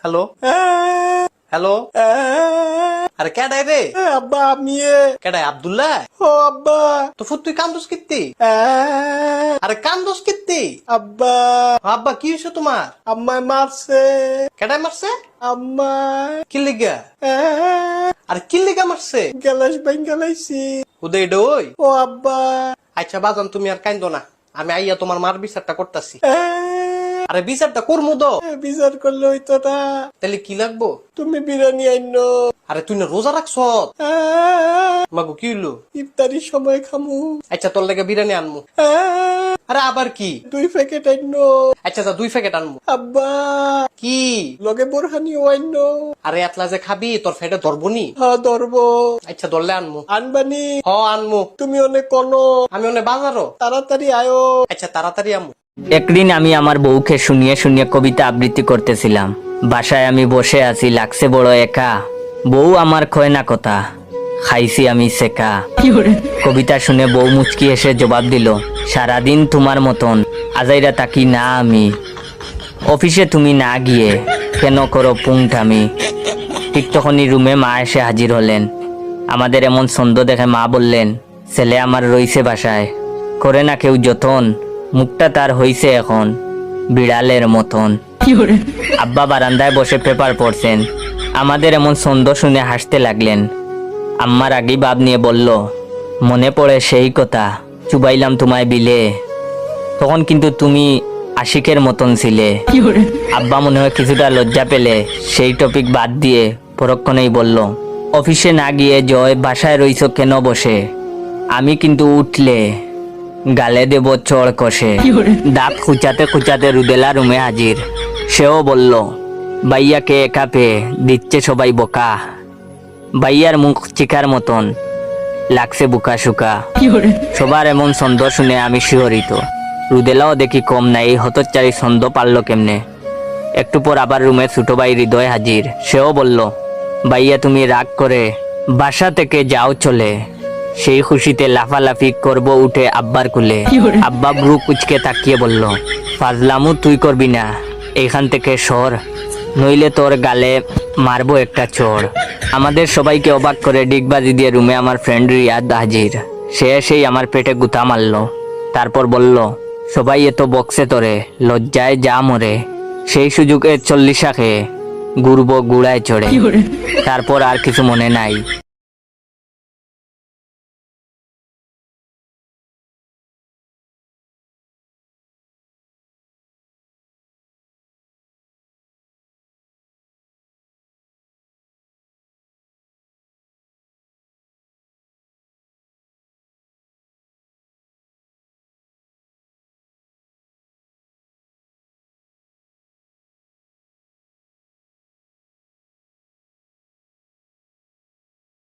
Hello hello আরে কেডাই রে? আব্বা আমি কেডাই? আব্দুল্লাহ? ও আব্বা তো ফুট তুই কান্দোস কিত্তি? আরে কান্দোস কিত্তি? আব্বা আব্বা কি হয়েছে তোমার? আম্মায় মারছে। কেডাই মারছে? আম্মায় কি লিগা? আরে কি লিগা মারছে? গ্যালাস ভাঙ্গা লাইছি। উদয় ওই। ও আব্বা আচ্ছা বাজান তুমি আর কান্দো না, আমি আইয়া তোমার মার বিচারটা করতেছি। আরে বিচারটা করমু তো। বিচার করলে হইতো না, তাহলে কি লাগবো? তুমি বিরিয়ানি আইনো। আরে তুই না রোজা রাখছ? মাগো কি হইলো? ইফতারির সময় খামু। আচ্ছা তোর লেগে বিরিয়ানি আনমু। আরে আবার কি? 2 প্যাকেট আইনো। আচ্ছা 2 প্যাকেট আনমু। আব্বা কি? লগে বোরহানিও আইনো। আরে এতলা যে খাবি তোর ফেটে ধরবনি। হ্যাঁ ধরবো। আচ্ছা ধরলে আনমু। আনবানি? হ আনমু। তুমি অনেক কোনো আমি অনেক বাজারও। তাড়াতাড়ি আয়ো। আচ্ছা তাড়াতাড়ি আমু। একদিন আমি আমার বউকে শুনিয়ে শুনিয়ে কবিতা আবৃত্তি করতেছিলাম। বাসায় আমি বসে আছি, লাগছে বড় একা। বউ আমার কয় না কথা, খাইছি আমি সেকা। কবিতা শুনে বউ মুচকি এসে জবাব দিল, সারাদিন তোমার মতন আজাইরা তাকি না আমি। অফিসে তুমি না গিয়ে কেন করো পুংটামি। ঠিক তখনই রুমে মা এসে হাজির হলেন। আমাদের এমন ছন্দ দেখে মা বললেন, ছেলে আমার রইছে বাসায়, করে না কেউ যতন, মুখটা তার হইছে এখন বিড়ালের মতন। আব্বা বারান্দায় বসে পেপার পড়ছেন। আমাদের এমন ছন্দ শুনে হাসতে লাগলেন। আম্মার আগেই ভাব নিয়ে বলল, মনে পড়ে সেই কথা, চুবাইলাম তোমায় বিলে, তখন কিন্তু তুমি আশিকের মতন ছিলে। আব্বা মনে হয় কিছুটা লজ্জা পেলে সেই টপিক বাদ দিয়ে পরক্ষণেই বলল, অফিসে না গিয়ে জয় বাসায় রইছ কেন বসে, আমি কিন্তু উঠলে গালে দেব চড় কষে। দাঁত খুঁচাতে খুঁচাতে রুদেলা রুমে হাজির। সেও বলল, বাইয়াকে একা পেয়ে দিচ্ছে সবাই বোকা। বাইয়ার মুখ চিকার মতন লাগছে বুকা শুকা। সবার এমন ছন্দ শুনে আমি শিহরিত। রুদেলাও দেখি কম নাই, এই হতচ্চারি ছন্দ পারল কেমনে। একটু পর আবার রুমে ছোট ভাই হৃদয় হাজির। সেও বলল, বাইয়া তুমি রাগ করে বাসা থেকে যাও চলে, সেই খুশিতে লাফালাফি করব উঠে আব্বার কুলে। আব্বা ব্রু কুচকে তাকিয়ে বলল, ফাজলামু তুই করবি না, এইখান থেকে সর, নইলে তোর গালে মারবো একটা চড়। আমাদের সবাইকে অবাক করে ডিগবাজি দিয়ে রুমে আমার ফ্রেন্ড রিয়াদ হাজির। সে এসেই আমার পেটে গুতা মারলো। তারপর বলল, সবাই এত বক্সে তোরে, লজ্জায় যা মরে, সেই সুযোগে 40 খেয়ে ঘুরবো গুড়ায় চড়ে। তারপর আর কিছু মনে নাই।